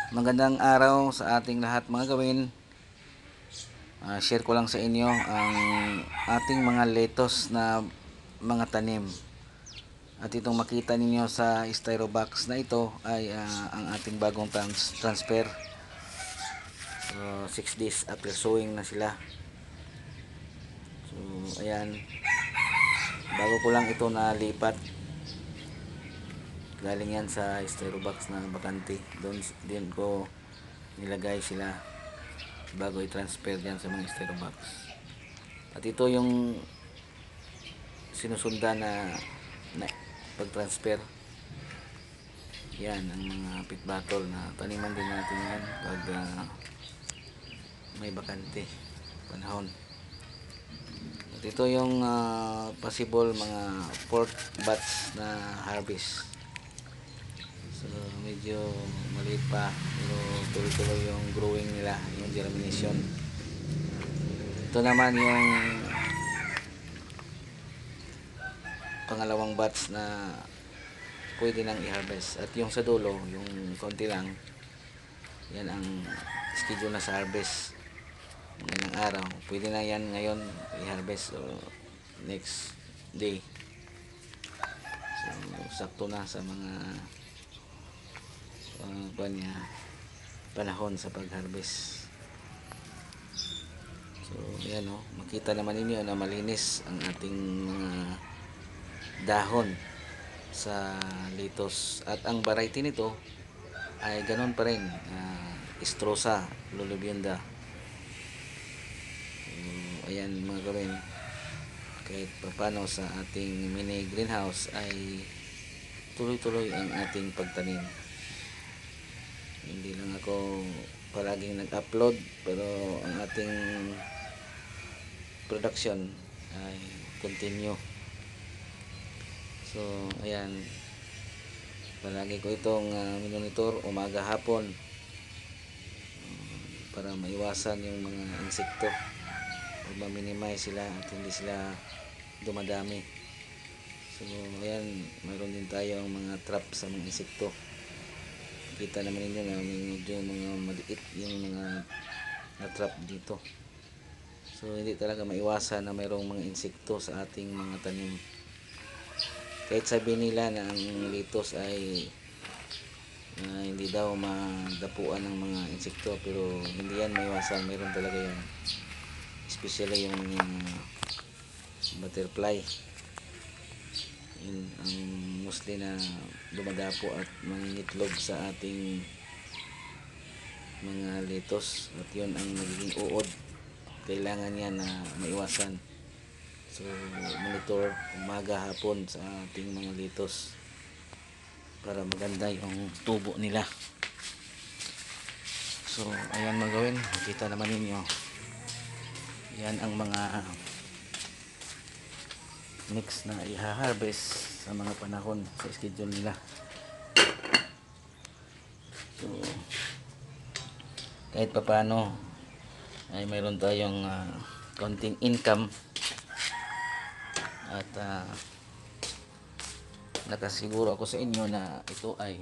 Magandang araw sa ating lahat mga gawin. Share ko lang sa inyo ang ating mga lettuce na mga tanim. At itong makita ninyo sa styro box na ito ay ang ating bagong transfer. So 6 days after sowing na sila. So ayan, bago ko lang ito nalipat. Galing yan sa styro box na bakante. Doon din ko nilagay sila bago i-transfer yan sa mga styro box. At ito yung sinusundan na pag-transfer. Yan ang mga pit bottle na taniman din natin yan pag may bakante panahon. At ito yung possible mga 4th batch na harvest. So medyo maliit pa pero tuloy-tuloy yung growing nila, yung germination. Ito naman yung pangalawang batch na pwede nang i-harvest. At yung sa dulo, yung konti lang, yan ang schedule na sa harvest ng araw. Pwede na yan ngayon i-harvest o next day. So sakto na sa mga panahon sa pag-harvest. So ayan o, makita naman ninyo na malinis ang ating mga dahon sa lettuce. At ang variety nito ay ganon pa rin, Strosa lolobunda. So ayan mga gawin, kahit papano sa ating mini greenhouse ay tuloy-tuloy ang ating pagtanim. Hindi lang ako palaging nag-upload, pero ang ating production ay continue. So ayan, palagi ko itong monitor umaga hapon para maiwasan yung mga insekto o ma-minimize sila at hindi sila dumadami. So ayan, mayroon din tayong mga trap sa mga insekto. Kita naman ninyo na medyo mga maliit yung mga na-trap dito. So hindi talaga maiwasan na mayroong mga insekto sa ating mga tanim. Kahit sabihin nila na ang lettuce ay hindi daw madapuan ng mga insekto, pero hindi yan maiwasan, mayroon talaga yan. Especially yung butterfly. Yun ang mostly na dumadapo at mangingitlog sa ating mga lettuce, at yun ang nagiging uod. Kailangan yan na maiwasan. So monitor umaga hapon sa ating mga lettuce para maganda yung tubo nila. So ayan mga gawin, makita naman ninyo yan ang mga next na i-harvest sa mga panahon sa schedule nila. So kahit papano ay mayroon tayong konting income at nakasiguro ako sa inyo na ito ay